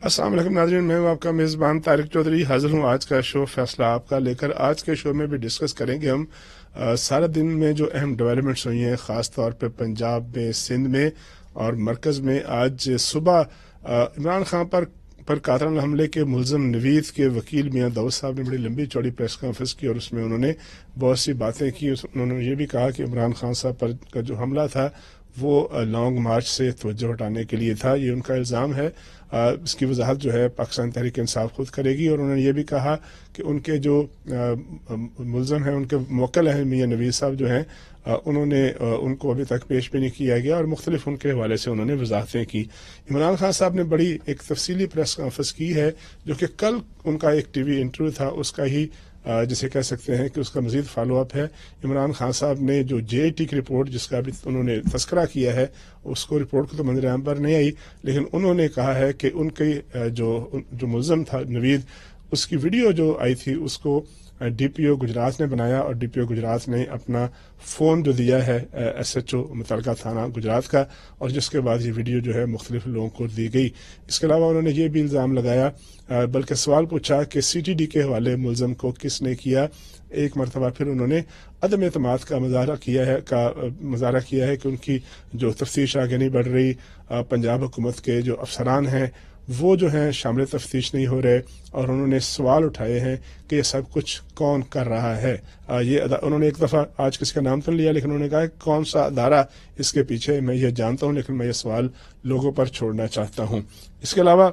अस्सलाम वालेकुम नाज़रीन, मैं हूं आपका मेज़बान तारिक चौधरी। हाजिर हूं आज का शो फैसला आपका लेकर। आज के शो में भी डिस्कस करेंगे हम सारा दिन में जो अहम डेवलपमेंट्स हुई हैं, ख़ास तौर पे पंजाब में, सिंध में और मरकज़ में। आज सुबह इमरान खान पर कातलाना हमले के मुलज़म नवीद के वकील मियां दाऊद साहब ने बड़ी लंबी चौड़ी प्रेस कॉन्फ्रेंस की और उसमें उन्होंने बहुत सी बातें की। उन्होंने ये भी कहा कि इमरान खान साहब पर का जो हमला था वो लॉन्ग मार्च से तवज्जो हटाने के लिए था, ये उनका इल्ज़ाम है। इसकी वजाहत जो है पाकिस्तान तहरीक इंसाफ खुद करेगी। और उन्होंने ये भी कहा कि उनके जो मुलज़म हैं, उनके मुवक्किल हैं मियां नवीद साहब जो हैं, उनको अभी तक पेश भी नहीं किया गया और मुख्तलिफ उनके हवाले से उन्होंने वजाहतें की। इमरान खान साहब ने बड़ी एक तफसीली प्रेस कॉन्फ्रेंस की है, जो कि कल उनका एक टीवी इंटरव्यू था उसका ही जिसे कह सकते हैं कि उसका मजीद फॉलो अप है। इमरान खान साहब ने जो JIT की रिपोर्ट जिसका भी उन्होंने तस्करा किया है, उसको रिपोर्ट को तो मंजर आम पर नहीं आई, लेकिन उन्होंने कहा है कि उनकी जो मुलज़म था नवीद, उसकी वीडियो जो आई थी उसको DPO गुजरात ने बनाया और DPO गुजरात ने अपना फ़ोन जो दिया है SHO मुतलका थाना गुजरात का, और जिसके बाद ये वीडियो जो है मुख्तलिफ लोगों को दी गई। इसके अलावा उन्होंने ये भी इल्ज़ाम लगाया, बल्कि सवाल पूछा कि CTD के हवाले मुलज़म को किसने किया। एक मरतबा फिर उन्होंने अदम एतमाद का मुजाहरा किया है कि उनकी जो तफ्तीश आगे नहीं बढ़ रही, पंजाब हुकूमत के जो अफसरान हैं वो जो हैं शामिल तफ्तीश नहीं हो रहे, और उन्होंने सवाल उठाए हैं कि ये सब कुछ कौन कर रहा है। उन्होंने एक दफ़ा आज किसी का नाम तो लिया, लेकिन उन्होंने कहा कौन सा अदारा इसके पीछे, मैं ये जानता हूँ लेकिन मैं ये सवाल लोगों पर छोड़ना चाहता हूँ। इसके अलावा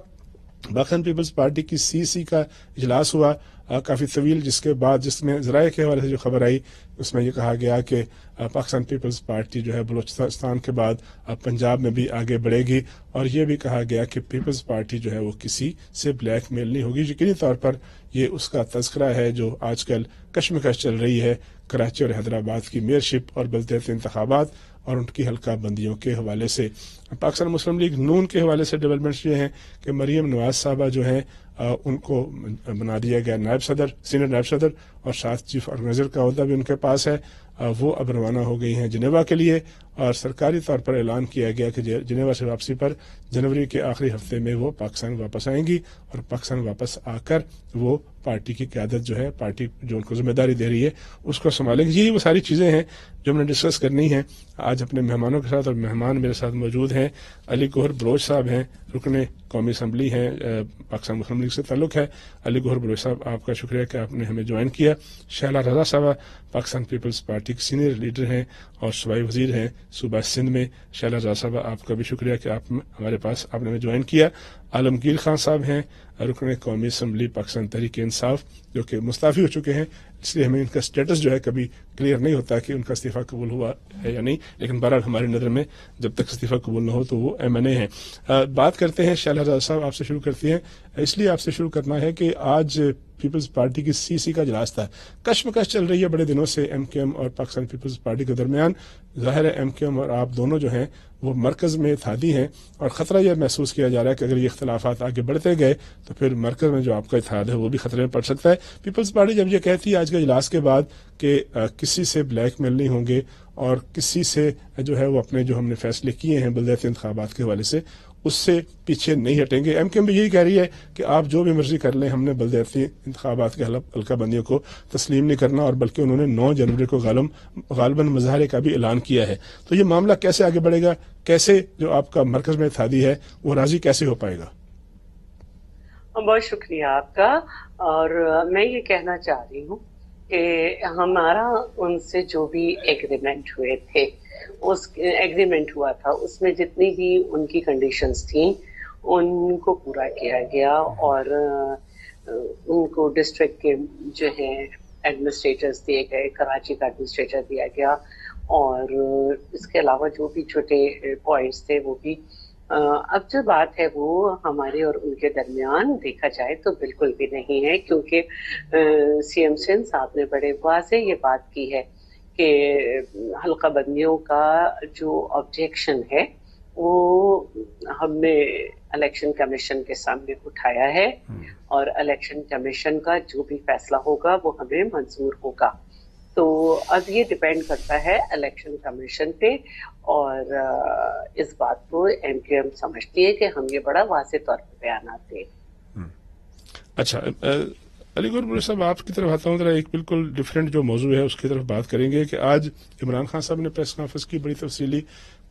पाकिस्तान पीपल्स पार्टी की CC का इजलास हुआ काफ़ी तवील, जिसमें ज़राए के हवाले से जो खबर आई उसमें यह कहा गया कि पाकिस्तान पीपल्स पार्टी जो है बलूचिस्तान के बाद पंजाब में भी आगे बढ़ेगी, और यह भी कहा गया कि पीपल्स पार्टी जो है वो किसी से ब्लैकमेल नहीं होगी। यकीनी तौर पर यह उसका तस्करा है जो आजकल कशमकश चल रही है कराची और हैदराबाद की मेयरशिप और बल्दियाती इंतखाबात और उनकी हल्का बंदियों के हवाले से। पाकिस्तान मुस्लिम लीग नून के हवाले से डेवलपमेंट्स ये हैं कि मरीम नवाज साहबा जो हैं उनको बना दिया गया सीनियर नायब सदर, और साथ चीफ ऑर्गेनाइजर का ओहदा भी उनके पास है। वो अब रवाना हो गई हैं जिनेवा के लिए, और सरकारी तौर पर ऐलान किया गया कि जिनेवा से वापसी पर जनवरी के आखिरी हफ्ते में वो पाकिस्तान वापस आएंगी, और पाकिस्तान वापस आकर वो पार्टी की क़यादत जो है, पार्टी जो उनको जिम्मेदारी दे रही है उसको संभालेंगे। यही वो सारी चीज़ें हैं जो हमने डिस्कस करनी है आज अपने मेहमानों के साथ। और मेहमान मेरे साथ मौजूद हैं, अली गौहर बलोच साहब हैं, रुकने कौमी असम्बली हैं, पाकिस्तान मुस्लिम लीग से ताल्लुक़ है। अली गौहर बलोच साहब, आपका शुक्रिया कि आपने हमें ज्वाइन किया। शहला रजा साहब पाकिस्तान पीपल्स पार्टी के सीनियर लीडर हैं और सूबाई वजीर हैं सूबा सिंध में। शहला रजा साहब, आपका भी शुक्रिया कि आपने हमें ज्वाइन किया। आलमगीर खान साहब हैं, रुकने कौमी असम्बली पाकिस्तान तहरीक इंसाफ, जो कि मुस्ताफ़ी हो चुके हैं, इसलिए हमें इनका स्टेटस जो है कभी क्लियर नहीं होता कि उनका इस्तीफ़ा कबूल हुआ है या नहीं, लेकिन बहरहाल हमारी नज़र में जब तक इस्तीफ़ा कबूल न हो तो वो MNA हैं। बात करते हैं, शहला रजा साहब आपसे शुरू करती हैं। इसलिए आपसे शुरू करना है कि आज पीपल्स पार्टी की CC का इजलास था। कशमकश चल रही है बड़े दिनों से MKM और पाकिस्तान पीपल्स पार्टी के दरमियान। ज़ाहिर है MKM और आप दोनों जो हैं वो मरकज़ में इत्तेहादी हैं, और ख़तरा यह महसूस किया जा रहा है कि अगर ये इख्तलाफात आगे बढ़ते गए तो फिर मरकज़ में जो आपका इत्तेहाद है वो भी खतरे में पड़ सकता है। पीपल्स पार्टी जब ये कहती है आज के इजलास के बाद कि किसी से ब्लैकमेल नहीं होंगे और किसी से जो है वो अपने जो हमने फैसले किए हैं बल्दियाती इंतखाबात के हवाले से उससे पीछे नहीं हटेंगे। MKM भी यही कह रही है कि आप जो भी मर्जी कर लें, हमने बल्दियाती इंतखाबात के हल्का बंदियों को तस्लीम नहीं करना, और बल्कि उन्होंने 9 जनवरी को गालिबन मुजाहरे का भी ऐलान किया है। तो ये मामला कैसे आगे बढ़ेगा, कैसे जो आपका मरकज में इत्तेहादी है वो राजी कैसे हो पाएगा? बहुत शुक्रिया आपका। और मैं ये कहना चाह रही हूँ कि हमारा उनसे जो भी एग्रीमेंट हुए थे, उस एग्रीमेंट हुआ था उसमें जितनी भी उनकी कंडीशंस थी उनको पूरा किया गया, और उनको डिस्ट्रिक्ट के जो है एडमिनिस्ट्रेटर्स दिए गए, कराची का एडमिनिस्ट्रेटर दिया गया, और इसके अलावा जो भी छोटे पॉइंट्स थे वो भी। अब जो बात है वो हमारे और उनके दरमियान देखा जाए तो बिल्कुल भी नहीं है, क्योंकि CM सिंध साहब ने बड़े वाज़े ये बात की है कि हल्का बंदियों का जो ऑब्जेक्शन है वो हमने इलेक्शन कमीशन के सामने उठाया है, और इलेक्शन कमीशन का जो भी फैसला होगा वो हमें मंजूर होगा। تو اب یہ ڈپینڈ کرتا ہے الیکشن کمیشن پہ، اور اس بات کو ایم کیو ایم سمجھتی ہے کہ ہم یہ بڑا واضح طور پہ بیانات دیں۔ اچھا علی گور بلوچ صاحب، آپ کی طرف آتا ہوں، ذرا ایک بالکل ڈفرینٹ جو موضوع ہے اس کی طرف بات کریں گے کہ آج عمران خان صاحب نے پریس کانفرنس کی بڑی تفصیلی،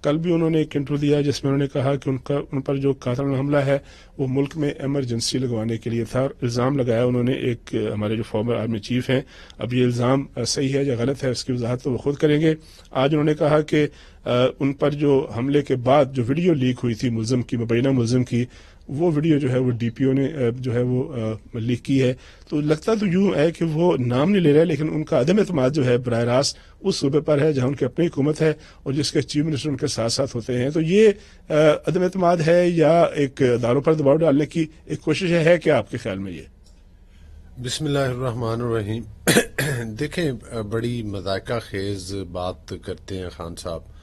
کل بھی انہوں نے ایک انٹرویو دیا جس میں انہوں نے کہا کہ ان پر جو قاتلانہ حملہ ہے وہ ملک میں ایمرجنسی لگوانے کے لیے تھا، اور الزام لگایا انہوں نے ایک ہمارے جو فارمر آرمی چیف ہیں، اب یہ الزام صحیح ہے یا غلط ہے اس کی وضاحت تو وہ خود کریں گے۔ آج انہوں نے کہا کہ ان پر جو حملے کے بعد جو ویڈیو لیک ہوئی تھی ملزم کی، مبینہ ملزم کی، وہ ویڈیو جو ہے وہ ڈی پی او نے جو ہے وہ لیک کی ہے، تو لگتا تو یوں ہے کہ وہ نام نہیں لے رہے لیکن ان کا عدم اعتماد جو ہے براہ راست اس صوبے پر ہے جہاں ان کی اپنی حکومت ہے اور جس کے چیف منسٹر ان کے ساتھ ساتھ ہوتے ہیں، تو یہ عدم اعتماد ہے یا ایک اداروں پر دباؤ ڈالنے کی ایک کوشش ہے کیا آپ کے خیال میں؟ یہ بسم اللہ الرحمن الرحیم۔ دیکھیں، بڑی مذائقہ خیز بات کرتے ہیں خان صاحب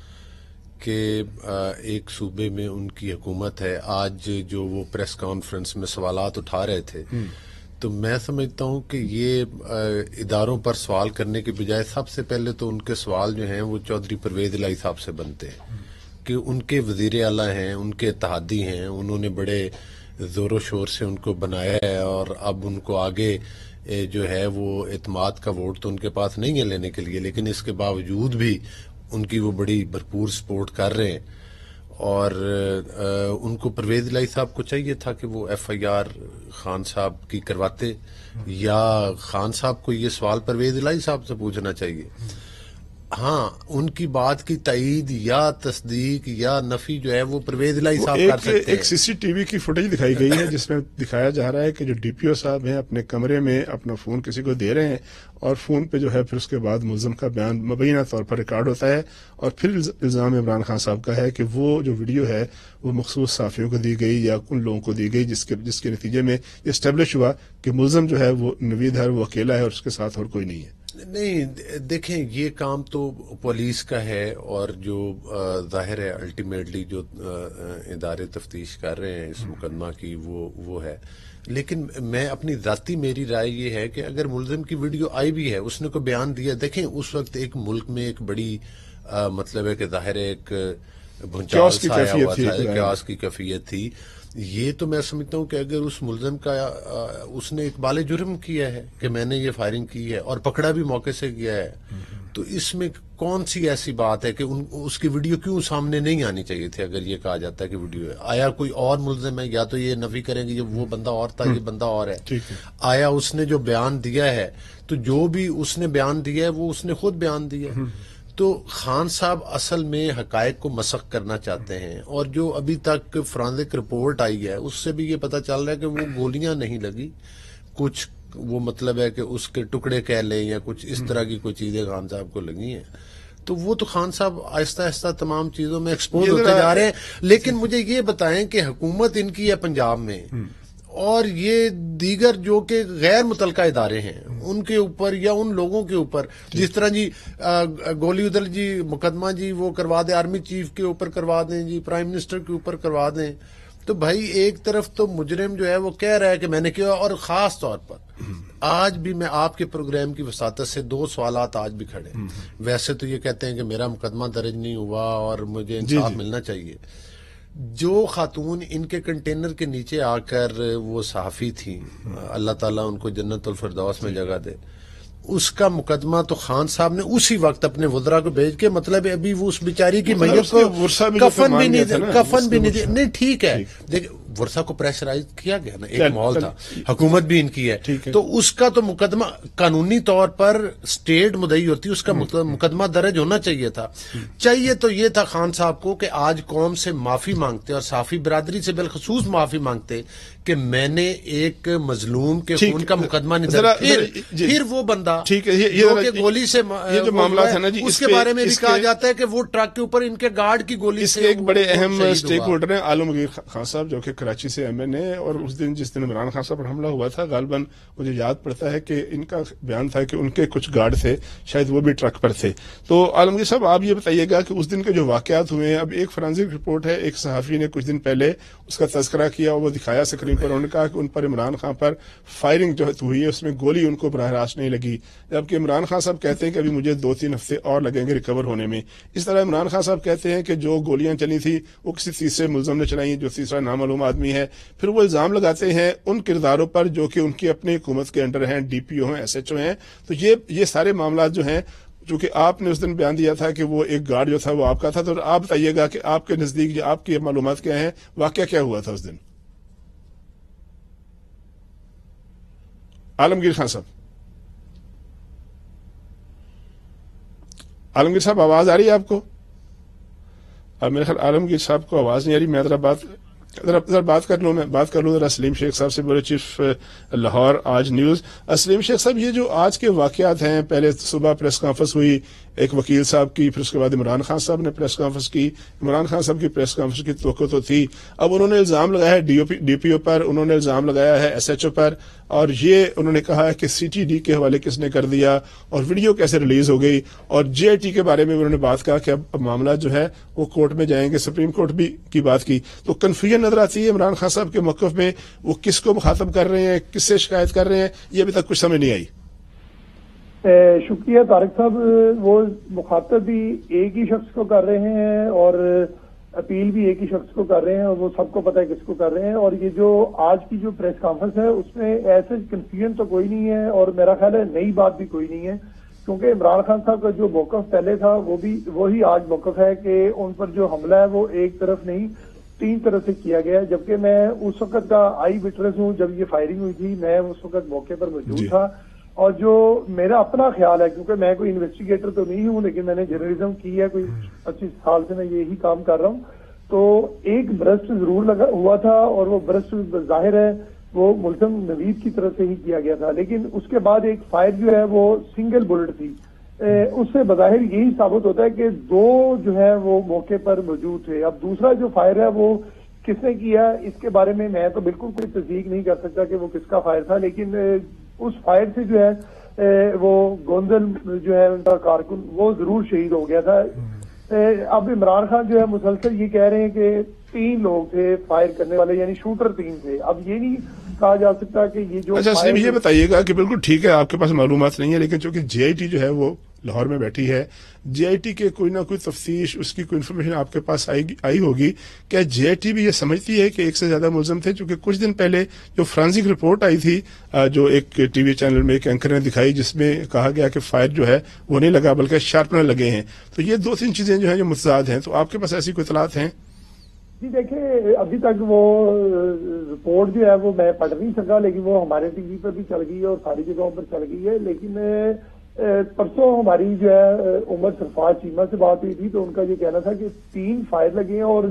کہ ایک صوبے میں ان کی حکومت ہے۔ آج جو وہ پریس کانفرنس میں سوالات اٹھا رہے تھے تو میں سمجھتا ہوں کہ یہ اداروں پر سوال کرنے کے بجائے سب سے پہلے تو ان کے سوال جو ہیں وہ چودھری پرویز الہی صاحب سے بنتے ہیں کہ ان کے وزیر اعلیٰ ہیں، ان کے اتحادی ہیں، انہوں نے بڑے زور و شور سے ان کو بنایا ہے اور اب ان کو آگے جو ہے وہ اعتماد کا ووٹ تو ان کے پاس نہیں ہے لینے کے لیے، لیکن اس کے باوجود بھی ان کی وہ بڑی بھرپور سپورٹ کر رہے ہیں۔ اور ان کو پرویز الہی صاحب کو چاہیے تھا کہ وہ ایف آئی آر خان صاحب کی کرواتے، یا خان صاحب کو یہ سوال پرویز الہی صاحب سے پوچھنا چاہیے۔ ہاں، ان کی بات کی تائید یا تصدیق یا نفی جو ہے وہ پرویز الہی صاحب کر سکتے ہیں۔ ایک سی سی ٹی وی کی فوٹیج دکھائی گئی ہے جس میں دکھایا جا رہا ہے کہ جو ڈی پی او صاحب ہیں اپنے کمرے میں اپنا فون کسی کو دے رہے ہیں اور فون پہ جو ہے پھر اس کے بعد ملزم کا بیان مبینہ طور پر ریکارڈ ہوتا ہے، اور پھر الزام عمران خان صاحب کا ہے کہ وہ جو ویڈیو ہے وہ مخصوص صحافیوں کو دی گئی یا ان لوگوں کو دی گئی جس کے نتیجے میں یہ اسٹیبلش ہوا کہ ملزم جو ہے وہ نوید ہے، وہ اکیلا ہے اور اس کے ساتھ اور کوئی نہیں ہے۔ نہیں، دیکھیں، یہ کام تو پولیس کا ہے اور جو ظاہر ہے الٹیمیٹلی جو ادارے تفتیش کر رہے ہیں اس مقدمہ کی وہ ہے، لیکن میں اپنی ذاتی میری رائے یہ ہے کہ اگر ملزم کی ویڈیو آئی بھی ہے، اس نے کوئی بیان دیا، دیکھیں اس وقت ایک ملک میں ایک بڑی مطلب ہے کہ ظاہر ہے ایک بھونچال سا آیا ہوا تھا، کیاس کی کیفیت تھی۔ یہ تو میں سمجھتا ہوں کہ اگر اس ملزم کا اس نے اقبال جرم کیا ہے کہ میں نے یہ فائرنگ کی ہے اور پکڑا بھی موقع سے گیا ہے، تو اس میں کون سی ایسی بات ہے کہ اس کی ویڈیو کیوں سامنے نہیں آنی چاہیے تھی؟ اگر یہ کہا جاتا ہے کہ ویڈیو ہے، آیا کوئی اور ملزم ہے، یا تو یہ نفی کریں گے یہ وہ بندہ اور تھا، یہ بندہ اور ہے، آیا اس نے جو بیان دیا ہے تو جو بھی اس نے بیان دیا ہے وہ اس نے خود بیان دیا ہے۔ تو خان صاحب اصل میں حقائق کو مسخ کرنا چاہتے ہیں، اور جو ابھی تک فرانزک رپورٹ آئی ہے اس سے بھی یہ پتہ چل رہا ہے کہ وہ گولیاں نہیں لگی، کچھ وہ مطلب ہے کہ اس کے ٹکڑے کہہ لیں یا کچھ اس طرح کی کوئی چیزیں خان صاحب کو لگی ہیں، تو وہ تو خان صاحب آہستہ آہستہ تمام چیزوں میں ایکسپوز ہوتے جا رہے ہیں۔ لیکن مجھے یہ بتائیں کہ حکومت ان کی ہے پنجاب میں، اور یہ دیگر جو کہ غیر متعلقہ ادارے ہیں ان کے اوپر یا ان لوگوں کے اوپر، جس طرح جی گولی ادل جی مقدمہ جی وہ کروا دیں، آرمی چیف کے اوپر کروا دیں، جی پرائم منسٹر کے اوپر کروا دیں، تو بھائی ایک طرف تو مجرم جو ہے وہ کہہ رہا ہے کہ میں نے کیا، اور خاص طور پر آج بھی میں آپ کے پروگرام کی وساطت سے دو سوالات آج بھی کھڑے ہیں۔ ویسے تو یہ کہتے ہیں کہ میرا مقدمہ درج نہیں ہوا اور مجھے انصاف ملنا چاہیے۔ جو خاتون ان کے کنٹینر کے نیچے آ کر وہ صحافی تھیں، اللہ تعالیٰ ان کو جنت الفردوس میں جگہ دے، اس کا مقدمہ تو خان صاحب نے اسی وقت اپنے وزراء کو بھیج کے، مطلب ابھی وہ اس بیچاری کی میت کو کفن بھی نہیں دیا، نہیں ٹھیک ہے، دیکھ ورثہ کو پریشرائز کیا گیا نا، ایک ماحول تھا، حکومت بھی ان کی ہے، تو اس کا تو مقدمہ قانونی طور پر اسٹیٹ مدعی ہوتی، اس کا مقدمہ درج ہونا چاہیے تھا۔ چاہیے تو یہ تھا خان صاحب کو کہ آج قوم سے معافی مانگتے اور صحافی برادری سے بالخصوص معافی مانگتے کہ میں نے ایک مظلوم کے خون کا مقدمہ نہیں درج، پھر وہ بندہ جو کہ گولی سے جو معاملات ہے نا جی، اس کے بارے میں بھی کہا جاتا ہے کہ وہ ٹرک کے اوپر ان کے گارڈ کی گولی سے ایک بڑے اہم اسٹیک ہولڈر ہیں عالمگیر خان صاحب جو کہ کراچی سے MN ہے، اور اس دن جس دن عمران خان صاحب پر حملہ ہوا تھا غالباً مجھے یاد پڑتا ہے کہ ان کا بیان تھا کہ ان کے کچھ گارڈ تھے، شاید وہ بھی ٹرک پر تھے۔ تو عالمگیر صاحب آپ یہ بتائیے گا کہ اس دن کے جو واقعات ہوئے ہیں، اب ایک فرانزک رپورٹ ہے، ایک صحافی نے کچھ دن پہلے اس کا تذکرہ کیا، وہ دکھایا اسکرین پر، انہوں نے کہا کہ ان پر عمران خان پر فائرنگ جو ہوئی ہے اس میں گولی ان کو براہ راست نہیں لگی، جبکہ عمران خان صاحب کہتے ہیں کہ ابھی مجھے 2-3 ہفتے اور لگیں گے ریکور ہونے میں۔ اس طرح عمران خان صاحب کہتے ہیں کہ جو گولیاں چلی تھی وہ کسی تیسرے ملزم نے چلائی، جو تیسرا نامعلوم آدمی ہے۔ پھر وہ الزام لگاتے ہیں ان کرداروں پر جو کہ ان کی اپنی حکومت کے انڈر ہیں، DPO ہیں، SHO ہیں۔ تو یہ سارے معاملات جو ہیں، چونکہ آپ نے اس دن بیان دیا تھا کہ وہ ایک گارڈ جو تھا وہ آپ کا تھا، تو آپ بتائیے گا کہ آپ کے نزدیک آپ کی معلومات کیا ہیں، واقعہ کیا ہوا تھا اس دن؟ عالمگیر خان صاحب، عالمگیر صاحب آواز آ رہی ہے آپ کو؟ میرے خیال عالمگیر صاحب کو آواز نہیں آ رہی۔ میں ذرا بات کر لوں ذرا سلیم شیخ صاحب سے، بولے چیف لاہور آج نیوز۔ سلیم شیخ صاحب، یہ جو آج کے واقعات ہیں، پہلے صبح پریس کانفرنس ہوئی ایک وکیل صاحب کی، پھر اس کے بعد عمران خان صاحب نے پریس کانفرنس کی۔ عمران خان صاحب کی پریس کانفرنس کی توقع تو تھی، اب انہوں نے الزام لگایا ہے DPO پر، انہوں نے الزام لگایا ہے SHO پر، اور یہ انہوں نے کہا ہے کہ CTD کے حوالے کس نے کر دیا اور ویڈیو کیسے ریلیز ہو گئی، اور JIT کے بارے میں انہوں نے بات کہا کہ اب معاملہ جو ہے وہ کورٹ میں جائیں گے، سپریم کورٹ بھی کی بات کی۔ تو کنفیوژن نظر آتی ہے عمران خان صاحب کے موقف میں، وہ کس کو مخاطب کر رہے ہیں، کس سے شکایت کر رہے ہیں، یہ ابھی تک کچھ سمجھ نہیں آئی۔ شکریہ طارق صاحب، وہ مخاطب بھی ایک ہی شخص کو کر رہے ہیں اور اپیل بھی ایک ہی شخص کو کر رہے ہیں، اور وہ سب کو پتہ ہے کس کو کر رہے ہیں۔ اور یہ جو آج کی جو پریس کانفرنس ہے اس میں ایسے کنفیوژن تو کوئی نہیں ہے، اور میرا خیال ہے نئی بات بھی کوئی نہیں ہے، کیونکہ عمران خان صاحب کا جو موقف پہلے تھا وہ بھی وہی آج موقف ہے کہ ان پر جو حملہ ہے وہ ایک طرف نہیں 3 طرف سے کیا گیا ہے۔ جبکہ میں اس وقت کا آئی وٹنس ہوں جب یہ فائرنگ ہوئی تھی، میں اس وقت موقع پر موجود تھا، اور جو میرا اپنا خیال ہے، کیونکہ میں کوئی انویسٹیگیٹر تو نہیں ہوں لیکن میں نے جرنلزم کی ہے، کوئی 25 سال سے میں یہی کام کر رہا ہوں، تو ایک برسٹ ضرور لگا ہوا تھا، اور وہ برسٹ ظاہر ہے وہ ملزم نوید کی طرف سے ہی کیا گیا تھا، لیکن اس کے بعد ایک فائر جو ہے وہ سنگل بلٹ تھی۔ اس سے بظاہر یہی ثابت ہوتا ہے کہ 2 جو ہے وہ موقع پر موجود تھے۔ اب دوسرا جو فائر ہے وہ کس نے کیا، اس کے بارے میں تو بالکل کوئی تصدیق نہیں کر سکتا کہ وہ کس کا فائر تھا، لیکن اس فائر سے جو ہے وہ گوندل جو ہے ان کا کارکن وہ ضرور شہید ہو گیا تھا۔ اب عمران خان جو ہے مسلسل یہ کہہ رہے ہیں کہ 3 لوگ تھے فائر کرنے والے، یعنی شوٹر 3 تھے۔ اب یہ نہیں کہا جا سکتا کہ یہ جو اچھا سلیم، یہ بتائیے گا کہ بالکل ٹھیک ہے آپ کے پاس معلومات نہیں ہے، لیکن چونکہ JIT جو ہے وہ لاہور میں بیٹھی ہے، JIT کے کوئی نہ کوئی تفتیش، اس کی کوئی انفارمیشن آپ کے پاس آئی ہوگی، کیا JIT بھی یہ سمجھتی ہے کہ ایک سے زیادہ ملزم تھے؟ چونکہ کچھ دن پہلے جو فرانزک رپورٹ آئی تھی جو ایک TV چینل میں ایک اینکر نے دکھائی، جس میں کہا گیا کہ فائر جو ہے وہ نہیں لگا بلکہ شارپنر لگے ہیں، تو یہ 2-3 چیزیں جو ہیں جو متضاد ہیں، تو آپ کے پاس ایسی کوئی اطلاعات ہیں؟ جی دیکھیں، ابھی تک وہ رپورٹ جو ہے وہ میں پڑھ نہیں سکا، لیکن وہ ہمارے TV پر بھی چل گئی ہے اور ساری جگہوں پر چل گئی ہے۔ لیکن پرسوں ہماری جو ہے عمر سرفراز چیمہ سے بات ہوئی تھی، تو ان کا یہ کہنا تھا کہ 3 فائر لگے ہیں اور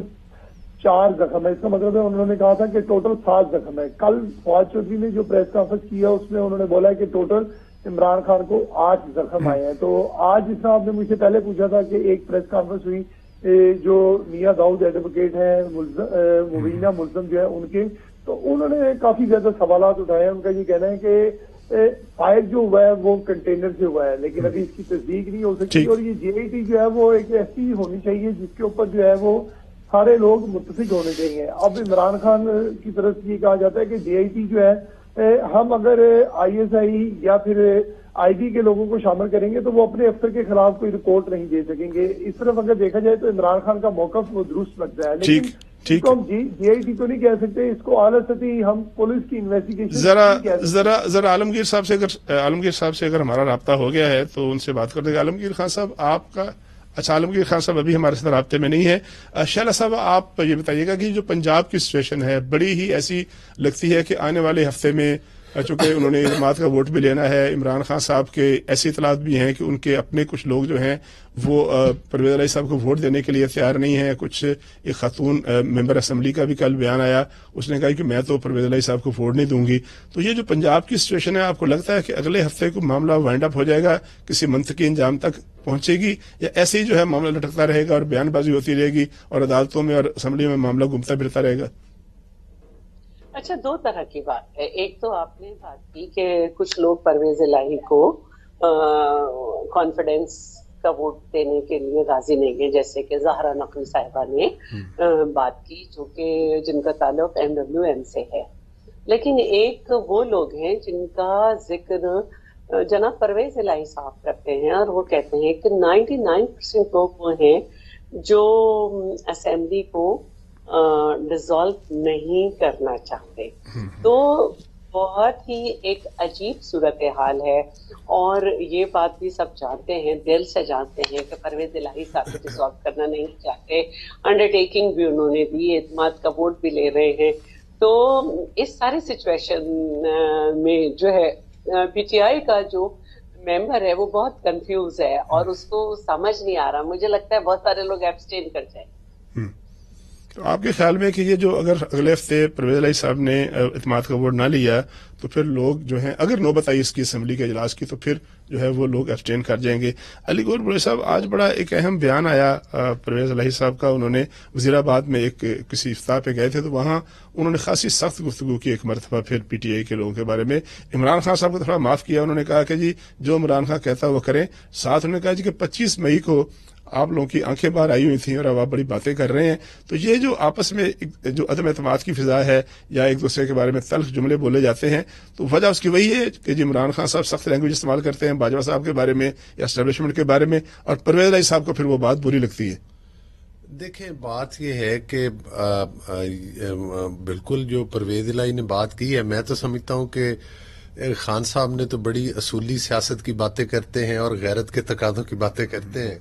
4 زخم ہے۔ اس کا مطلب ہے انہوں نے کہا تھا کہ ٹوٹل 7 زخم ہے۔ کل فواد چودھری نے جو پریس کانفرنس کیا اس میں انہوں نے بولا ہے کہ ٹوٹل عمران خان کو 8 زخم آئے ہیں۔ تو آج جس طرح آپ نے مجھ سے پہلے پوچھا تھا کہ ایک پریس کانفرنس ہوئی جو میاں داؤد ایڈوکیٹ ہیں مبینہ ملزم جو ہے ان کے، تو انہوں نے کافی زیادہ سوالات اٹھائے ہیں۔ ان کا یہ کہنا ہے کہ فائر جو ہوا ہے وہ کنٹینر سے ہوا ہے، لیکن ابھی اس کی تصدیق نہیں ہو سکتی، اور یہ JIT جو ہے وہ ایک ایسی ہونی چاہیے جس کے اوپر جو ہے وہ سارے لوگ متفق ہونے چاہیے۔ اب عمران خان کی طرف سے یہ کہا جاتا ہے کہ JIT جو ہے ہم اگر ISI یا پھر ID کے لوگوں کو شامل کریں گے تو وہ اپنے افسر کے خلاف کوئی رپورٹ نہیں دے سکیں گے۔ اس طرف اگر دیکھا جائے تو عمران خان کا موقف وہ درست لگتا ہے، لیکن اس کو ہم JIT تو نہیں کہہ سکتے، اس کو اعلیٰ سطحی ہم پولیس کی انویسٹیگیشن ذرا عالمگیر صاحب سے اگر ہمارا رابطہ ہو گیا ہے تو ان سے بات کر دیں گے۔ عالمگیر خان صاحب آپ کا، اچھا عالمگیر خان صاحب ابھی ہمارے ساتھ رابطے میں نہیں ہے۔ شہلا صاحب آپ یہ بتائیے گا کہ جو پنجاب کی سچویشن ہے بڑی ہی ایسی لگتی ہے کہ آنے والے ہفتے میں، چونکہ انہوں نے جماعت کا ووٹ بھی لینا ہے، عمران خان صاحب کے ایسی اطلاعات بھی ہیں کہ ان کے اپنے کچھ لوگ جو ہیں وہ پرویز الہی صاحب کو ووٹ دینے کے لیے تیار نہیں ہیں۔ کچھ ایک خاتون ممبر اسمبلی کا بھی کل بیان آیا، اس نے کہا کہ میں تو پرویز الہی صاحب کو ووٹ نہیں دوں گی۔ تو یہ جو پنجاب کی سچویشن ہے، آپ کو لگتا ہے کہ اگلے ہفتے کو معاملہ وائنڈ اپ ہو جائے گا، کسی منطقی انجام تک پہنچے گی، یا ایسے ہی جو ہے معاملہ لٹکتا رہے گا اور بیان بازی ہوتی رہے گی اور عدالتوں میں اور اسمبلی میں معاملہ گھومتا پھرتا رہے گا؟ अच्छा, दो तरह की बात है। एक तो आपने बात की कि कुछ लोग परवेज इलाही को कॉन्फिडेंस का वोट देने के लिए राजी नहीं है, जैसे कि ज़हरा नकवी साहिबा ने बात की, जो कि जिनका ताल्लुक MWM से है। लेकिन एक वो लोग हैं जिनका जिक्र जनाब परवेज इलाही साहब करते हैं, और वो कहते हैं कि 99% लोग वो हैं जो असेंबली को डिसॉल्व नहीं करना चाहते। तो बहुत ही एक अजीब सूरत हाल है, और ये बात भी सब जानते हैं, दिल से जानते हैं कि परवेज इलाही साहब को डिसॉल्व करना नहीं चाहते। अंडरटेकिंग भी उन्होंने दी, एतमाद का वोट भी ले रहे हैं। तो इस सारी सिचुएशन में जो है PTI का जो मेंबर है वो बहुत कंफ्यूज है और उसको समझ नहीं आ रहा। मुझे लगता है बहुत सारे लोग एब्सटेन कर जाए। तो आपके ख्याल में कि ये जो अगर अगले हफ्ते परवेज इलाही साहब ने इत्मीनाद का वोट ना लिया तो फिर लोग जो हैं, अगर नौबत आई इसकी असेंबली के इजलास की, तो फिर जो है वो लोग एब्सटेन कर जाएंगे। अली गौहर बुलबुल साहब, आज बड़ा एक अहम बयान आया परवेज इलाही साहब का। उन्होंने वजीराबाद में एक किसी इफ्तार पे गए थे, तो वहां उन्होंने खासी सख्त गुफ्तगू की एक मरतबा फिर PTI के लोगों के बारे में। इमरान खान साहब को थोड़ा माफ किया, उन्होंने कहा कि जी जो इमरान खान कहता वो करें। साथ उन्होंने कहा जी कि 25 मई को आप लोगों की आंखें बाहर आई हुई थी और अब आप बड़ी बातें कर रहे हैं। तो ये जो आपस में जो अदम एतमाद की फिजा है या एक दूसरे के बारे में तल्ख जुमले बोले जाते हैं, तो वजह उसकी वही है कि जी इमरान खान साहब सख्त लैंग्वेज इस्तेमाल करते हैं बाजवा साहब के बारे में या एस्टेब्लिशमेंट के बारे में, और परवेज इलाही साहब को फिर वो बात बुरी लगती है। देखें, बात यह है कि बिल्कुल जो परवेज इलाही ने बात की है, मैं तो समझता हूं कि खान साहब ने तो बड़ी असूली सियासत की बातें करते हैं और गैरत के तकादों की बातें करते हैं,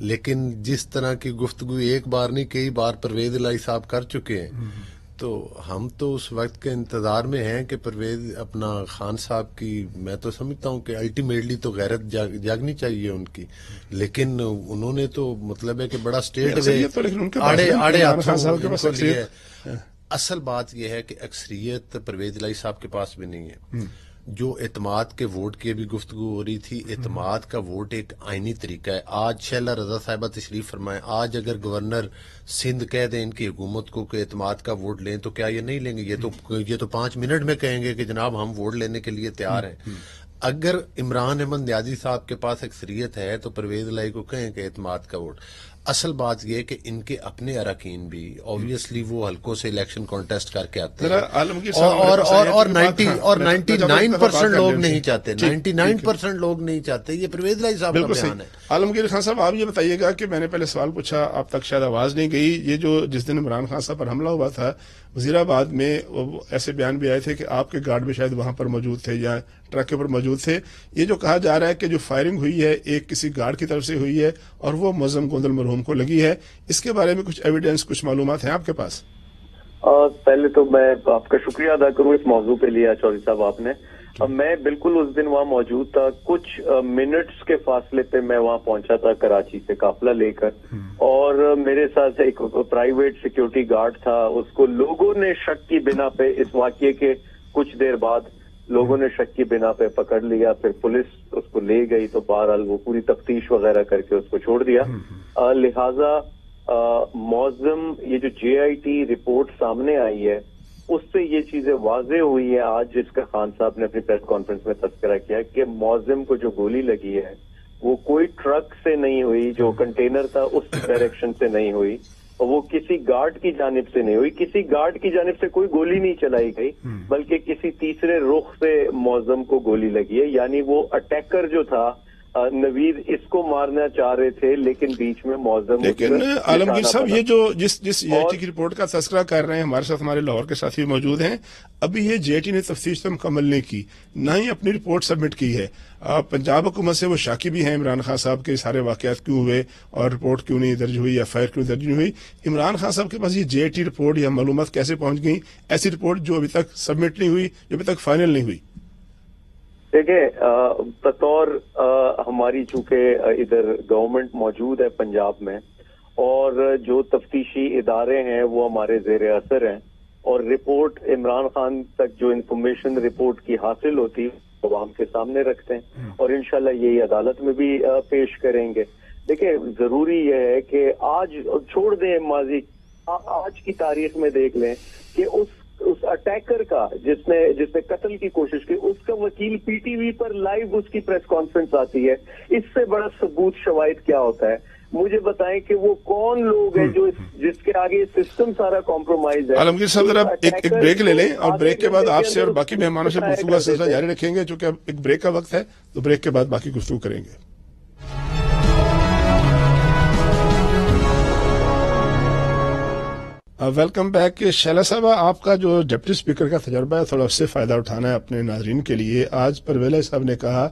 लेकिन जिस तरह की गुफ्तगू एक बार नहीं कई बार परवेज इलाही साहब कर चुके हैं, तो हम तो उस वक्त के इंतजार में हैं कि परवेज अपना खान साहब की, मैं तो समझता हूं कि अल्टीमेटली तो गैरत जागनी चाहिए उनकी, लेकिन उन्होंने तो मतलब है कि बड़ा स्टेट वे आड़े हाथों लिए। असल बात यह है कि अक्सरियत परवेज इलाही साहब के पास भी नहीं है। जो एतमाद के वोट की अभी गुफ्तगू हो रही थी, एतमाद का वोट एक आईनी तरीका है। आज शैला रजा साहिबा तशरीफ फरमाए, आज अगर गवर्नर सिंध कह दें इनकी हुकूमत को कि एतमाद का वोट लें, तो क्या ये नहीं लेंगे? ये तो 5 मिनट में कहेंगे कि जनाब हम वोट लेने के लिए तैयार हैं। अगर इमरान अहमद न्याजी साहब के पास अक्सरियत है तो परवेज इलाही को कहें कि एतमाद का वोट। असल बात यह है कि इनके अपने अरकान भी ऑब्वियसली वो हल्कों से इलेक्शन कॉन्टेस्ट करके आते हैं और 99% लोग नहीं चाहते, 99% लोग नहीं चाहते। ये परवेज इलाही साहब का बयान है। आलमगीर खान साहब, आप ये बताइएगा कि मैंने पहले सवाल पूछा, आप तक शायद आवाज नहीं गई। ये जो जिस दिन इमरान खान साहब पर हमला हुआ था वजीराबाद में, ऐसे बयान भी आए थे कि आपके गार्ड भी शायद वहां पर मौजूद थे या ट्रक के ऊपर मौजूद थे। ये जो कहा जा रहा है कि जो फायरिंग हुई है एक किसी गार्ड की तरफ से हुई है और वो मुअज्जम गोंदल मरहूम को लगी है, इसके बारे में कुछ एविडेंस, कुछ मालूमात हैं आपके पास? पहले तो मैं आपका शुक्रिया अदा करूं इस मौजू पे लिया चौधरी साहब आपने। मैं बिल्कुल उस दिन वहां मौजूद था। कुछ मिनट्स के फासले पे मैं वहां पहुंचा था कराची से काफिला लेकर, और मेरे साथ एक प्राइवेट सिक्योरिटी गार्ड था। उसको लोगों ने शक की बिना पे, इस वाकये के कुछ देर बाद लोगों ने शक की बिना पे पकड़ लिया, फिर पुलिस उसको ले गई, तो बहरहाल वो पूरी तफ्तीश वगैरह करके उसको छोड़ दिया। लिहाजा मौजम ये जो JIT रिपोर्ट सामने आई है उससे ये चीजें वाजे हुई है आज, जिसका खान साहब ने अपनी प्रेस कॉन्फ्रेंस में तस्करा किया कि मौजम को जो गोली लगी है वो कोई ट्रक से नहीं हुई, जो कंटेनर था उस डायरेक्शन से नहीं हुई, और वो किसी गार्ड की जानिब से नहीं हुई। किसी गार्ड की जानिब से कोई गोली नहीं चलाई गई, बल्कि किसी तीसरे रुख से मौजम को गोली लगी है। यानी वो अटैकर जो था नवीद, इसको मारना चाह रहे थे, लेकिन बीच में मौजम। लेकिन आलमगीर साहब, ये जो जिस JIT की रिपोर्ट का तस्करा कर रहे हैं, हमारे साथ हमारे लाहौर के साथी मौजूद हैं, अभी ये JIT ने तफ्तीश तो मुकम्मल नहीं की, ना ही अपनी रिपोर्ट सबमिट की है। पंजाब हुकूमत से वो शाकी भी हैं इमरान खान साहब के सारे वाकयात क्यों हुए और रिपोर्ट क्यों नहीं दर्ज हुई, FIR क्यों दर्ज नहीं हुई। इमरान खान साहब के पास ये JIT रिपोर्ट या मालूमात कैसे पहुंच गई, ऐसी रिपोर्ट जो अभी तक सबमिट नहीं हुई, जो अभी तक फाइनल नहीं हुई? देखिए, बतौर हमारी चूंकि इधर गवर्नमेंट मौजूद है पंजाब में, और जो तफ्तीशी इदारे हैं वो हमारे जेर असर हैं, और रिपोर्ट इमरान खान तक जो इंफॉर्मेशन रिपोर्ट की हासिल होती है वो हम के सामने रखते हैं, और इंशाल्लाह यही अदालत में भी पेश करेंगे। देखिए, जरूरी यह है कि आज छोड़ दें माजी, आज की तारीख में देख लें कि उस अटैकर का जिसने कत्ल की कोशिश की, उसका वकील पीटीवी पर लाइव उसकी प्रेस कॉन्फ्रेंस आती है। इससे बड़ा सबूत शवाहिद क्या होता है? मुझे बताएं कि वो कौन लोग हैं जो जिसके आगे सिस्टम सारा कॉम्प्रोमाइज है। आलमगीर साहब जरा एक ब्रेक ले लें और ब्रेक के बाद आपसे और बाकी मेहमानों से गुफ्तगू का सिलसिला जारी रखेंगे, चूंकि अब एक ब्रेक का वक्त है, तो ब्रेक के बाद बाकी गुफ्तगू करेंगे। Welcome back. शैला साहबा, आपका जो डिप्टी स्पीकर का तजर्बा है थोड़ा उससे फायदा उठाना है अपने नाजरीन के लिए। आज परवेज इलाही साहब ने कहा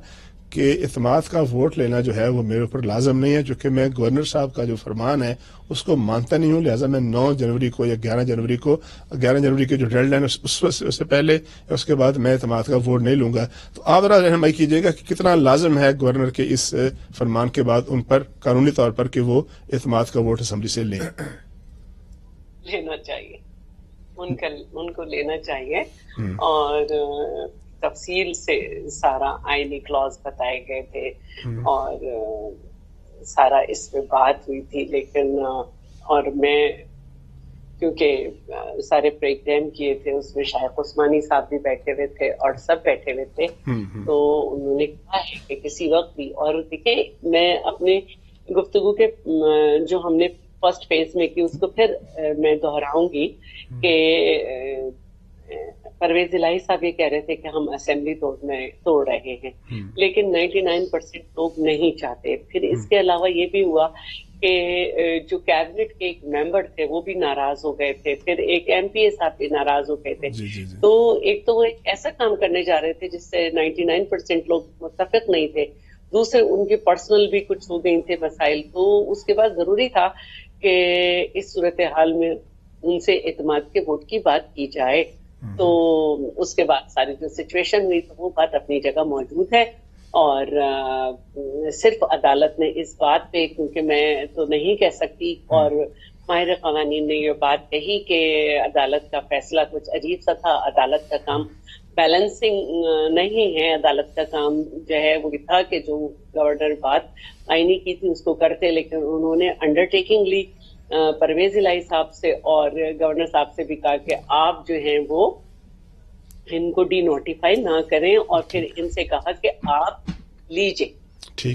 कि इत्माद का वोट लेना जो है वो मेरे ऊपर लाजम नहीं है, क्योंकि मैं गवर्नर साहब का जो फरमान है उसको मानता नहीं हूं, लिहाजा मैं 9 जनवरी को या 11 जनवरी की जो डेडलाइन उससे पहले या उसके बाद मैं इत्माद का वोट नहीं लूंगा। तो आप जरा रहनुमाई कीजिएगा कि कितना लाजम है गवर्नर के इस फरमान के बाद उन पर कानूनी तौर पर कि वो इत्माद का वोट असम्बली से लेना चाहिए, उनको लेना चाहिए। और तफसील से सारा आईनी क्लॉज बताए गए थे और सारा इस पे बात हुई थी, लेकिन और मैं क्योंकि सारे ब्रेकडाउन किए थे उसमें शायद उस्मानी साहब भी बैठे हुए थे और सब बैठे हुए थे, तो उन्होंने कहा है कि किसी वक्त भी, और देखिए मैं अपने गुफ्तगू के जो हमने फर्स्ट फेज में की उसको फिर मैं दोहराऊंगी कि परवेज इलाही साहब ये कह रहे थे कि हम असेंबली तोड़ रहे हैं, लेकिन 99% लोग नहीं चाहते। फिर इसके अलावा ये भी हुआ कि जो कैबिनेट के एक मेंबर थे वो भी नाराज हो गए थे, फिर एक एमपीए साहब भी नाराज हो गए थे। तो एक तो वो एक ऐसा काम करने जा रहे थे जिससे 99% लोग मुत्तफिक नहीं थे, दूसरे उनके पर्सनल भी कुछ हो गए थे मसाइल, तो उसके बाद जरूरी था कि इस सूरत हाल में उनसे इत्माद के वोट की बात की जाए। तो उसके बाद सारी जो सिचुएशन हुई तो वो बात अपनी जगह मौजूद है, और सिर्फ अदालत ने इस बात पे, क्योंकि मैं तो नहीं कह सकती, और माहिर क़वानीन ने ये बात कही कि अदालत का फैसला कुछ अजीब सा था, अदालत का काम बैलेंसिंग नहीं है, अदालत का काम जो है वो था कि जो गवर्नर बात आईनी की थी उसको करते, लेकिन उन्होंने अंडरटेकिंग ली परवेज इलाही साहब से और गवर्नर साहब से भी कहा कि आप जो हैं वो इनको डी नोटिफाई ना करें, और फिर इनसे कहा कि आप लीजिए,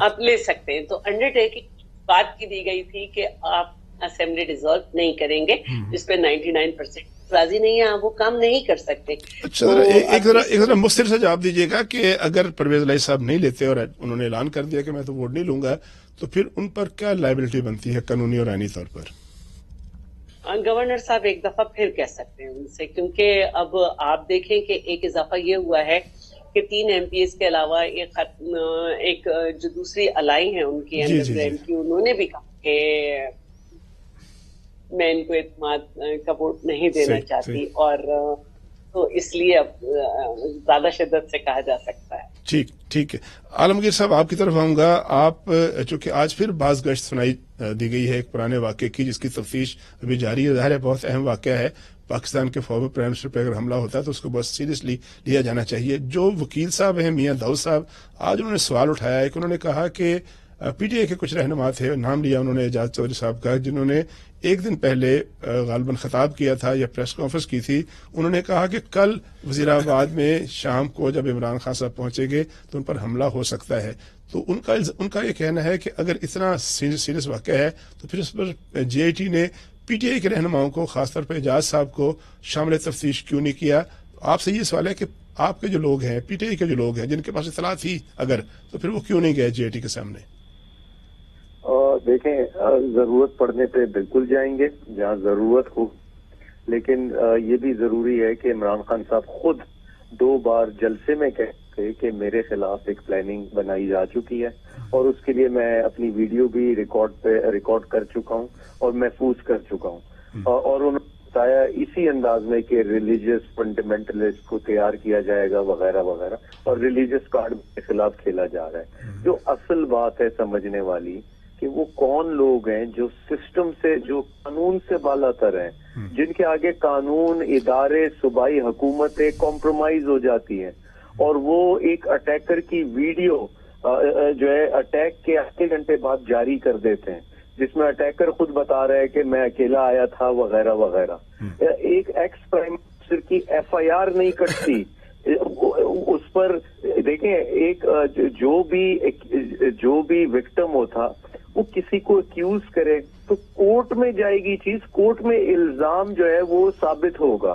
आप ले सकते हैं। तो अंडरटेकिंग बात की दी गई थी कि आप असेंबली डिसॉल्व नहीं करेंगे, जिस पे 99% राजी नहीं है, आप वो काम नहीं कर सकते। अच्छा, तो एक जरा मुस्तिर से जवाब दीजिएगा कि अगर परवेज इलाही साहब नहीं लेते और उन्होंने ऐलान कर दिया कि मैं तो वोट नहीं लूंगा, तो फिर उन पर क्या लायबिलिटी बनती है कानूनी और आईनी तौर पर? गवर्नर साहब एक दफा फिर कह सकते हैं उनसे, क्योंकि अब आप देखें कि एक इजाफा ये हुआ है कि 3 एमपीएस के अलावा एक जो दूसरी अलाई है उनकी अंडरग्राउंड की, उन्होंने भी कहा कि मैं इनको इत्माद का वोट नहीं देना चाहती, और तो इसलिए अब ज्यादा शिद्दत से कहा जा सकता है। ठीक है। आलमगीर साहब आपकी तरफ आऊंगा। आप चूंकि आज फिर बाज गश्त सुनाई दी गई है एक पुराने वाक़े की जिसकी तफ्तीश अभी जारी है, ज़ाहिर है बहुत अहम वाक़या है, पाकिस्तान के फॉर्मर प्राइम मिनिस्टर पर अगर हमला होता है तो उसको बहुत सीरियसली लिया जाना चाहिए। जो वकील साहब हैं मियां दाऊद साहब, आज उन्होंने सवाल उठाया है कि उन्होंने कहा कि पीटीआई के कुछ रहनुमा थे, नाम लिया उन्होंने एजाज चौधरी साहब का, जिन्होंने एक दिन पहले गालिबन खिताब किया था या प्रेस कॉन्फ्रेंस की थी। उन्होंने कहा कि कल वजीराबाद में शाम को जब इमरान खान साहब पहुंचेंगे तो उन पर हमला हो सकता है। तो उनका ये कहना है कि अगर इतना सीरियस वाक़या है तो फिर उस पर जेआईटी ने पीटीआई के रहनुमाओं को, खासतौर पर एजाज साहब को शामिल तफ्तीश क्यों नहीं किया? आपसे ये सवाल है कि आपके जो लोग हैं, पीटीआई के जो लोग हैं जिनके पास इतला थी अगर, तो फिर वो क्यों नहीं गए जेआईटी के सामने? देखें, जरूरत पड़ने पे बिल्कुल जाएंगे जहां जरूरत हो, लेकिन ये भी जरूरी है कि इमरान खान साहब खुद 2 बार जलसे में कहते कि मेरे खिलाफ एक प्लानिंग बनाई जा चुकी है, और उसके लिए मैं अपनी वीडियो भी रिकॉर्ड कर चुका हूं और महफूज कर चुका हूं, और उन्होंने बताया इसी अंदाज में कि रिलीजियस फंडामेंटलिस्ट को तैयार किया जाएगा वगैरह वगैरह, और रिलीजियस कार्ड के खिलाफ खेला जा रहा है। जो असल बात है समझने वाली कि वो कौन लोग हैं जो सिस्टम से, जो कानून से बालातर हैं, जिनके आगे कानून, इदारे, सूबाई हुकूमतें कॉम्प्रोमाइज हो जाती हैं, और वो एक अटैकर की वीडियो जो है अटैक के आधे घंटे बाद जारी कर देते हैं, जिसमें अटैकर खुद बता रहा है कि मैं अकेला आया था वगैरह वगैरह। एक एक्स प्राइम آفیسر کی FIR نہیں کٹتی اس پر. دیکھیں ایک جو بھی وکٹم ہوتا وہ کسی کو ایکیوز کرے تو کورٹ میں جائے گی چیز, کورٹ میں الزام جو ہے وہ ثابت ہوگا.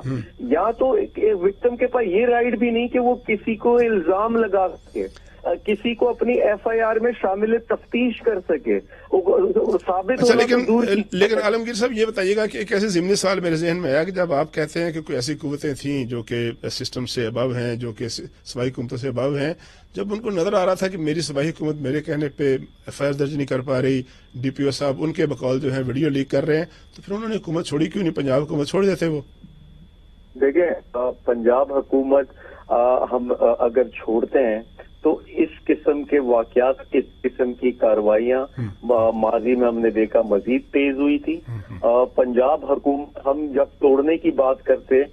یا تو وکٹم کے پاس یہ رائٹ بھی نہیں کہ وہ کسی کو الزام لگا سکے, کسی کو اپنی FIR میں شامل تفتیش کر سکے, ثابت ہوگا. لیکن عالمگیر صاحب یہ بتائیے گا کہ ایک ایسے ضمنی سوال میرے ذہن میں آیا کہ جب آپ کہتے ہیں کہ کوئی ایسی قوتیں تھیں جو کہ سسٹم سے ابو ہیں, جو کہ صوبائی حکومتوں سے ابو ہیں, جب ان کو نظر آ رہا تھا کہ میری صوبائی حکومت میرے کہنے پہ FIR درج نہیں کر پا رہی, DPO صاحب ان کے بقول جو ہے ویڈیو لیک کر رہے ہیں, تو پھر انہوں نے حکومت چھوڑی کیوں نہیں؟ پنجاب حکومت چھوڑ دیتے وہ. دیکھیں پنجاب حکومت ہم اگر چھوڑتے ہیں تو اس قسم کے واقعات, اس قسم کی کارروائیاں ماضی میں ہم نے دیکھا مزید تیز ہوئی تھی. پنجاب حکومت ہم جب توڑنے کی بات کرتے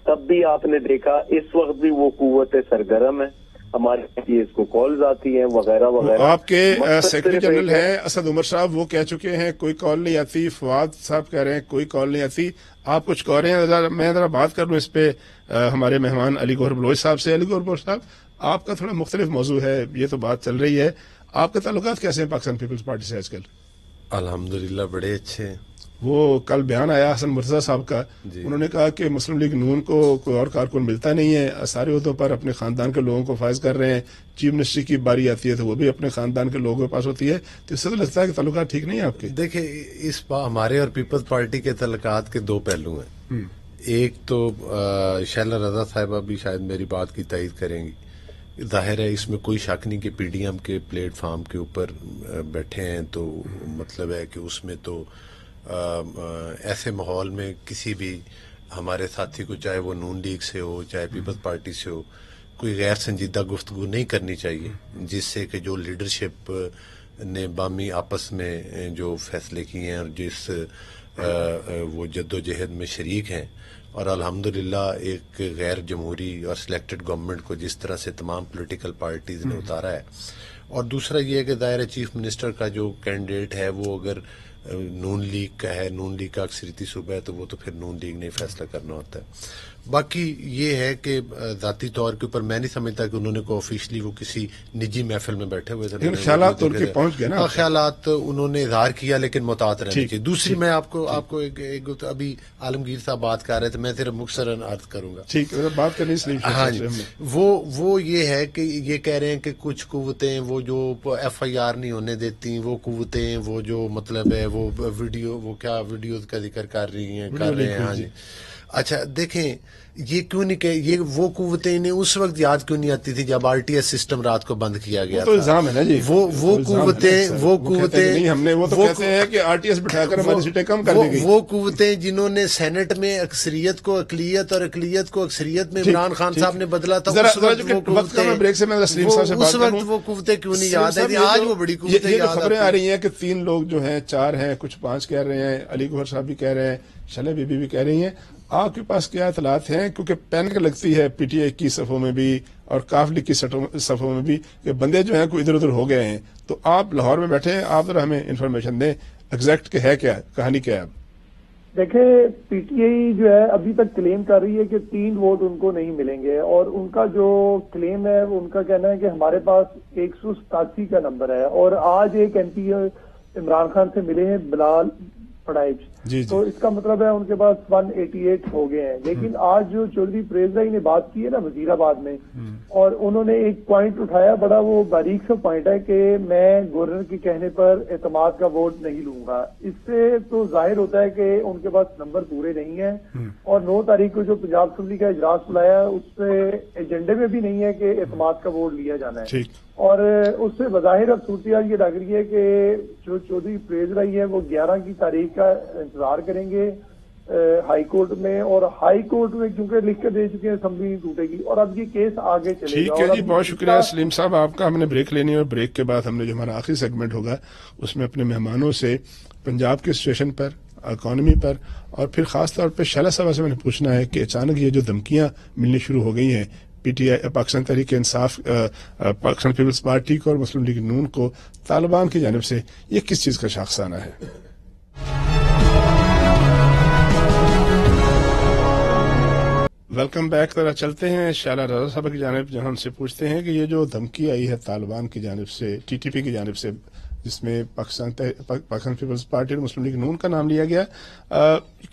تب بھی آپ نے دیکھا اس وقت بھی وہ قوت سرگرم ہے, ہمارے اس کو کالز آتی ہیں وغیرہ وغیرہ. آپ کے سیکرٹری جنرل ہیں اسد عمر صاحب, وہ کہہ چکے ہیں کوئی کال نہیں آتی. فواد صاحب کہہ رہے ہیں کوئی کال نہیں آتی. آپ کچھ کہہ رہے ہیں, میں ذرا بات کر لوں اس پہ ہمارے مہمان علی گوہر بلوچ صاحب سے. علی گوہر بلوچ صاحب, آپ کا تھوڑا مختلف موضوع ہے, یہ تو بات چل رہی ہے, آپ کے تعلقات کیسے ہیں پاکستان پیپلز پارٹی سے آج کل؟ الحمدللہ بڑے اچھے ہیں. وہ کل بیان آیا حسن مرتضیٰ صاحب کا, انہوں نے کہا کہ مسلم لیگ نون کو کوئی اور کارکن ملتا نہیں ہے, سارے عہدوں پر اپنے خاندان کے لوگوں کو فائز کر رہے ہیں. چیف منسٹری کی باری آتی ہے تو وہ بھی اپنے خاندان کے لوگوں کے پاس ہوتی ہے. تو اس سے تو لگتا ہے کہ تعلقات ٹھیک نہیں ہیں آپ کے. دیکھیں اس بار ہمارے اور پیپلز پارٹی کے تعلقات کے دو پہلو ہیں. ایک تو شیلا رضا صاحبہ بھی شاید میری بات کی تائید کریں گی. ظاہر ہے اس میں کوئی شک نہیں کہ PDM کے پلیٹ فارم کے اوپر بیٹھے ہیں, تو مطلب ہے کہ اس میں تو ایسے ماحول میں کسی بھی ہمارے ساتھی کو, چاہے وہ نون لیگ سے ہو چاہے پیپلز پارٹی سے ہو, کوئی غیر سنجیدہ گفتگو نہیں کرنی چاہیے, جس سے کہ جو لیڈرشپ نے بامی آپس میں جو فیصلے کیے ہیں اور جس وہ جد و جہد میں شریک ہیں, اور الحمدللہ ایک غیر جمہوری اور سلیکٹڈ گورنمنٹ کو جس طرح سے تمام پولیٹیکل پارٹیز نے اتارا ہے. اور دوسرا یہ ہے کہ دائرہ چیف منسٹر کا جو کینڈیڈیٹ ہے وہ اگر نون لیگ کا ہے, نون لیگ کا اکثریتی صوبہ ہے, تو وہ تو پھر نون لیگ نے فیصلہ کرنا ہوتا ہے. باقی یہ ہے کہ ذاتی طور کے اوپر میں نہیں سمجھتا کہ انہوں نے کوئی آفیشلی وہ کسی نجی محفل میں بیٹھے ہوئے تھے, خیالات ان کے پہنچ گئے نا, خیالات انہوں نے اظہار کیا, لیکن محتاط رہنا چاہیے. دوسری میں آپ کو ابھی عالمگیر صاحب بات کر رہے تھے, میں صرف مختصراً عرض کروں گا. ٹھیک بات کرنی اس لیے. ہاں جی, وہ یہ ہے کہ یہ کہہ رہے ہیں کہ کچھ قوتیں وہ جو FIR نہیں ہونے دیتی, وہ قوتیں وہ جو مطلب ہے وہ ویڈیوز کا ذکر کر رہی ہیں, کر رہے ہیں. ہاں جی, اچھا دیکھیں یہ کیوں نہیں کہ یہ وہ قوتیں انہیں اس وقت یاد کیوں نہیں آتی تھی جب RTS سسٹم رات کو بند کیا گیا تو الزام ہے نا جی, وہ قوتیں ہم نے وہ تو کہتے ہیں کہ RTS بٹھا کر ہماری سیٹیں کم کر دی گئی. وہ قوتیں جنہوں نے سینٹ میں اکثریت کو اقلیت اور اقلیت کو اکثریت میں عمران خان صاحب نے بدلا تھا, اس وقت وہ قوتیں کیوں نہیں یاد ہے؟ آج وہ بڑی قوتیں یاد. خبریں آ رہی ہیں کہ 3 لوگ جو ہیں, 4 ہیں, کچھ 5 کہہ رہے ہیں, علی گوہر صاحب بھی کہہ رہے ہیں, شلہ بی بی بھی کہہ رہی ہیں. آپ کے پاس کیا اطلاعات ہیں؟ کیونکہ پینک لگتی ہے PTI کی صفوں میں بھی اور کاف لیگ کی صفوں میں بھی کہ بندے جو ہیں کوئی ادھر ادھر ہو گئے ہیں. تو آپ لاہور میں بیٹھے ہیں, آپ ذرا ہمیں انفارمیشن دیں ایگزیکٹ کہ ہے کیا, کہانی کیا ہے. دیکھیں PTI جو ہے ابھی تک کلیم کر رہی ہے کہ 3 ووٹ ان کو نہیں ملیں گے, اور ان کا جو کلیم ہے ان کا کہنا ہے کہ ہمارے پاس 187 کا نمبر ہے, اور آج ایک MP عمران خان سے ملے ہیں بلال پڑائچ, تو اس کا مطلب ہے ان کے پاس 188 ہو گئے ہیں. لیکن آج جو چودھری پریز بھائی نے بات کی ہے نا وزیر آباد میں, اور انہوں نے ایک پوائنٹ اٹھایا, بڑا وہ باریک سا پوائنٹ ہے کہ میں گورنر کے کہنے پر اعتماد کا ووٹ نہیں لوں گا. اس سے تو ظاہر ہوتا ہے کہ ان کے پاس نمبر پورے نہیں ہیں, اور 9 تاریخ کو جو پنجاب اسمبلی کا اجلاس بلایا اس سے ایجنڈے میں بھی نہیں ہے کہ اعتماد کا ووٹ لیا جانا ہے. اور اس سے بظاہر اب صورتحال یہ لگ رہی ہے کہ جو چودھری پریز بھائی ہے وہ 11 کی تاریخ کا انتظار کریں گے ہائی کورٹ میں, اور ہائی کورٹ میں کیونکہ لکھ کے دے چکے ہیں اسمبلی نہیں ٹوٹے گی, اور اب یہ کیس آگے چلے گا. ٹھیک ہے جی, بہت شکریہ سلیم صاحب آپ کا. ہم نے بریک لینی ہے, اور بریک کے بعد ہم نے جو ہمارا آخری سیگمنٹ ہوگا اس میں اپنے مہمانوں سے پنجاب کی سچویشن پر, اکانومی پر, اور پھر خاص طور پہ شیلا صاحبہ سے میں نے پوچھنا ہے کہ اچانک یہ جو دھمکیاں ملنی شروع ہو گئی ہیں PTI Pakistan Tehreek Insaf, Pakistan Peoples party کو اور مسلم لیگ نون کو طالبان کی جانب سے, یہ کس چیز کا شاخسانہ ہے؟ Welcome back. तरह चलते हैं शाला रजा साहब की जानिब, जहां हमसे पूछते हैं कि ये जो धमकी आई है तालिबान की जानिब से, टीटीपी की जानिब से, जिसमें पाकिस्तान पीपल्स पार्टी और मुस्लिम लीग नून का नाम लिया गया,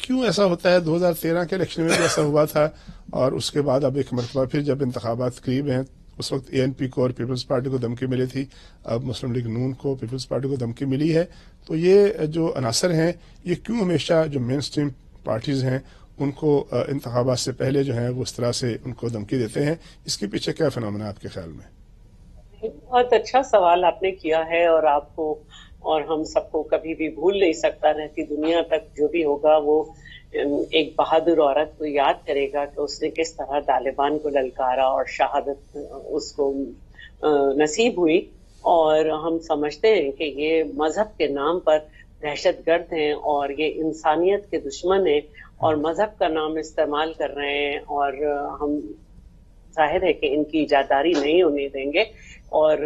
क्यों ऐसा होता है? 2013 के इलेक्शन में भी ऐसा हुआ था और उसके बाद अब एक मरतबा फिर जब इंतखाबात करीब हैं, उस वक्त ANP को और पीपल्स पार्टी को धमकी मिली थी, अब मुस्लिम लीग नून को, पीपल्स पार्टी को धमकी मिली है। तो ये जो अनासर हैं, ये क्यों हमेशा जो मेन स्ट्रीम पार्टीज हैं उनको इंतखाबात से पहले जो है वो इस तरह से उनको धमकी देते हैं? इसके पीछे क्या फिनोमेना आपके ख्याल में? बहुत अच्छा सवाल आपने किया है, और आपको और हम सबको कभी भी भूल नहीं सकता, रहती दुनिया तक जो भी होगा वो एक बहादुर औरत को याद करेगा कि उसने किस तरह तालिबान को ललकारा और शहादत उसको नसीब हुई। और हम समझते हैं कि ये मजहब के नाम पर दहशतगर्द हैं और ये इंसानियत के दुश्मन हैं और मजहब का नाम इस्तेमाल कर रहे हैं, और हम जाहिर है कि इनकी इजादारी नहीं होने देंगे। और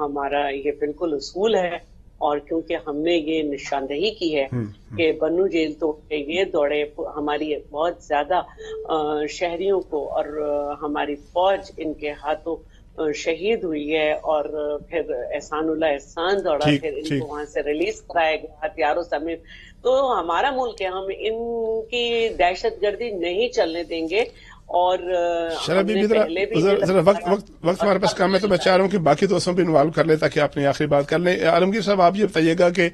हमारा ये बिल्कुल उसूल है, और क्योंकि हमने ये निशानदेही की है कि बन्नू जेल तो ये दौड़े, हमारी बहुत ज्यादा शहरियों को और हमारी फौज इनके हाथों शहीद हुई है, और फिर एहसानुल्लाह एहसान दौड़ा, फिर इनको वहां से रिलीज कराया गया हथियारों समेत। तो हमारा मुल्क है, हम इनकी दहशतगर्दी नहीं चलने देंगे। और जरा वक्त हमारे पास कम है, तो मैं चाह रहा हूँ कि बाकी दोस्तों भी इन्वॉल्व कर ले ताकि आपने आखिरी बात कर लें। आलमगीर साहब, आप ये बताइएगा कि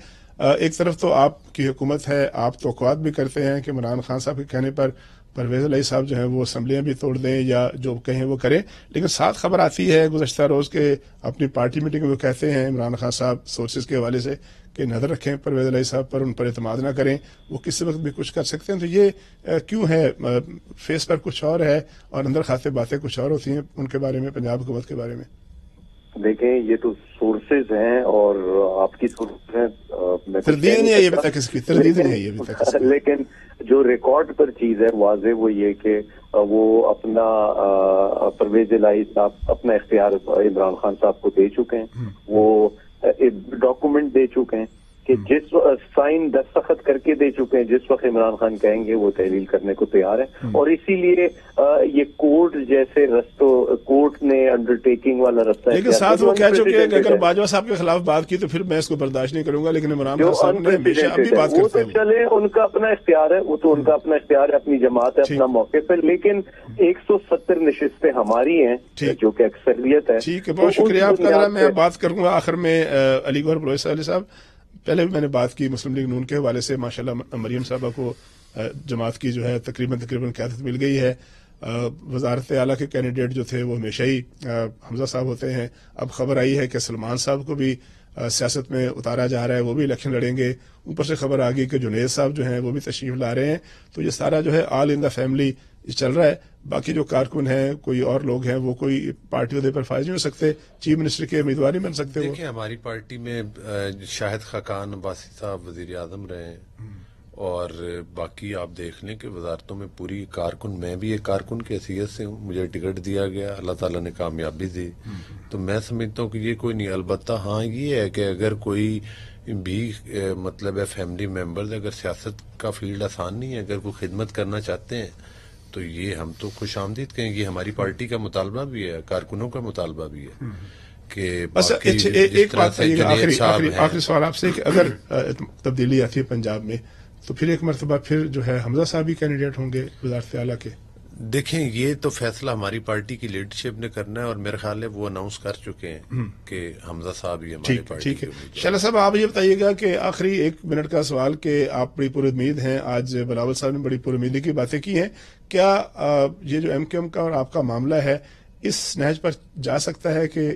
एक तरफ तो आपकी हुकूमत है, आप तौक़ुआत भी करते हैं कि इमरान खान साहब के कहने पर परवेज इलाही साहब जो है वो असम्बलियां भी तोड़ दें या जो कहें वो करें, लेकिन साथ खबर आती है गुज़श्ता रोज के अपनी पार्टी मीटिंग में वो कहते हैं इमरान खान साहब सोर्सेज के हवाले से कि नजर रखें परवेज इलाही साहब पर, उन पर एतमाद ना करें, वो किसी वक्त भी कुछ कर सकते हैं। तो ये क्यों है? फेस पर कुछ और है और अंदर खाते बातें कुछ और होती हैं उनके बारे में, पंजाब हुकूमत के बारे में। देखें, ये तो सोर्सेज हैं और आपकी सोर्सेज हैं, तरदीद नहीं है ये अभी तक, इसकी तरदीद नहीं है ये अभी तक। लेकिन जो रिकॉर्ड पर चीज है वाजे वो ये कि वो अपना परवेज इलाही साहब अपना इख्तियार इमरान खान साहब को दे चुके हैं। वो डॉक्यूमेंट दे चुके हैं कि जिस साइन दस्तखत करके दे चुके हैं, जिस वक्त इमरान खान कहेंगे वो तहलील करने को तैयार है। और इसीलिए ये कोर्ट जैसे रस्तों, कोर्ट ने अंडरटेकिंग वाला रास्ता, लेकिन साथ वो कह चुके हैं कि अगर बाजवा साहब के खिलाफ बात की तो फिर मैं इसको बर्दाश्त नहीं करूंगा, लेकिन इमरान खान साहब ने हमेशा अभी बात करते हैं। चले, उनका अपना इख्तियार है, वो तो उनका अपना इख्तियार है, अपनी जमात है, अपना मौके पर। लेकिन 170 नशिस्तें हमारी हैं जो कि अक्सरियत है। ठीक है, बहुत शुक्रिया आपका। मैं बात करूंगा आखिर में अली गौहर बलोच साहब। पहले भी मैंने बात की मुस्लिम लीग नून के हवाले से, माशाल्लाह मरियम साहबा को जमात की जो है तकरीबन क़यादत मिल गई है। वजारत आला के कैंडिडेट जो थे वो हमेशा ही हमजा साहब होते हैं। अब खबर आई है कि सलमान साहब को भी सियासत में उतारा जा रहा है, वो भी इलेक्शन लड़ेंगे। ऊपर से खबर आ गई कि जुनेद साहब जो हैं वो भी तशरीफ ला रहे हैं। तो ये सारा जो है ऑल इन द फैमिली चल रहा है। बाकी जो कारकुन हैं, कोई और लोग हैं, वो कोई पार्टी उहदे पर फायज नहीं हो सकते, चीफ मिनिस्टर के उम्मीदवार नहीं बन सकते। देखिए, हमारी पार्टी में शाहिद खाकान अब्बासी साहब वजीर आजम रहे हैं, और बाकी आप देख लें कि वजारतों में पूरी कारकुन, मैं भी एक कारकुन की हैसियत से हूँ, मुझे टिकट दिया गया, अल्लाह ताला ने कामयाबी दी। तो मैं समझता हूँ कि ये कोई नहीं। अलबत्ता हाँ ये है कि अगर कोई भी मतलब है फैमिली मेंबर्स, अगर सियासत का फील्ड आसान नहीं है, अगर वो खिदमत करना चाहते हैं तो ये हम तो खुश आमदीद कहेंगे। ये हमारी पार्टी का मुतालबा भी है, कारकुनों का मुतालबा भी है कि बस एक बात आखिरी सवाल आपसे कि अगर तब्दीली आती है पंजाब में तो फिर एक मरतबा फिर जो है हमजा साहब ही कैंडिडेट होंगे वज़ारत आला के? देखें, ये तो फैसला हमारी पार्टी की लीडरशिप ने करना है, और मेरे ख्याल है वो अनाउंस कर चुके हैं कि हमजा साहब ही हमारी पार्टी। ठीक है, शाला साहब आप ये बताइएगा कि आखिरी 1 मिनट का सवाल कि आप बड़ी पूरी उम्मीद हैं, आज बिलावल साहब ने बड़ी पूरी उम्मीदी की बातें की हैं, क्या ये जो MQM का और आपका मामला है इस नहज पर जा सकता है कि